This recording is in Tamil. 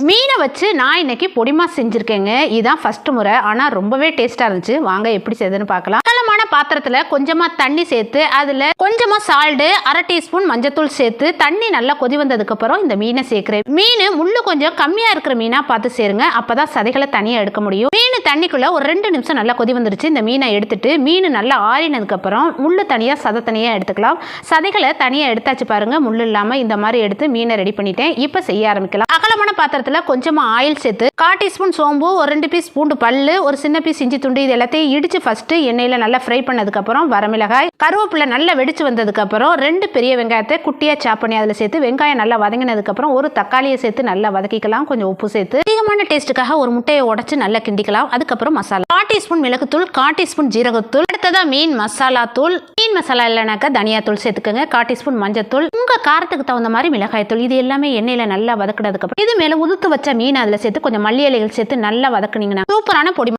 மீனை வச்சு நான் இன்னைக்கு பொடிமா செஞ்சுருக்கேங்க. இதுதான் ஃபர்ஸ்ட் முறை. ஆனால் ரொம்பவே டேஸ்ட்டாக இருந்துச்சு. வாங்க எப்படி செய்யுதுன்னு பார்க்கலாம். அகலமான பாத்திரத்தில் கொஞ்சமாக தண்ணி சேர்த்து அதில் கொஞ்சமாக சால்ட்டு, 1/2 டீஸ்பூன் மஞ்சத்தூள் சேர்த்து தண்ணி நல்லா கொதி வந்ததுக்கப்புறம் இந்த மீனை சேர்க்குறேன். மீன் முள்ளு கொஞ்சம் கம்மியாக இருக்கிற மீனாக பார்த்து சேருங்க. அப்போ தான் சதைகளை தனியாக எடுக்க முடியும். மீன் தண்ணிக்குள்ளே ஒரு 2 நிமிஷம் நல்லா கொதி வந்துருச்சு. இந்த மீனை எடுத்துட்டு மீன் நல்லா ஆறினதுக்கப்புறம் முள்ளு தனியாக சதை தனியாக எடுத்துக்கலாம். சதைகளை தனியாக எடுத்தாச்சு பாருங்க. முள்ளு இல்லாமல் இந்த மாதிரி எடுத்து மீனை ரெடி பண்ணிட்டேன். இப்போ செய்ய ஆரம்பிக்கலாம். அகலமான பாத்திரத்தில் கொஞ்சமாக ஆயில் சேர்த்து 1/4 டீஸ்பூன் சோம்பு, ஒரு 2 பீஸ் பூண்டு பல்லு, ஒரு சின்ன பீஸ் இஞ்சி துண்டு இது எல்லாத்தையும் இடித்து ஃபஸ்ட்டு எண்ணெயில் நல்லா ஃப்ரை பண்ணதுக்கப்புறம் வரமிளகாய், கருவேப்பிலை நல்லா வெடிச்சு வந்ததுக்கப்புறம் 2 பெரிய வெங்காயத்தை குட்டியாக சாப் பண்ணி அதில் சேர்த்து வெங்காயம் நல்லா வதங்கினதுக்கப்புறம் ஒரு தக்காளியை சேர்த்து நல்லா வதக்கிக்கலாம். கொஞ்சம் உப்பு சேர்த்து அதிகமான டேஸ்ட்டுக்காக ஒரு முட்டையை உடச்சி நல்லா கிண்டிக்கலாம். அதுக்கப்புறம் மசாலா 1/4 டீஸ்பூன் மிளகுத்தூள், 1/4 டீஸ்பூன் ஜீரகத்தூள், அடுத்ததாக மீன் மசாலா தூள், மீன் மசாலா இல்லைனாக்கா தனியாத்தூள் சேர்த்துக்கோங்க. 1/4 டீஸ்பூன் மஞ்சத்தூள், உங்கள் காரத்துக்கு தகுந்த மாதிரி மிளகாய்த்தூள். இது எல்லாமே எண்ணெயில் நல்லா வதக்கினதுக்கப்புறம் இது மேலே உதுத்து வச்ச மீன் அதில் சேர்த்து கொஞ்சம் மல்லி இலைகள் சேர்த்து நல்லா வதக்குனீங்கன்னா சூப்பரான பொடி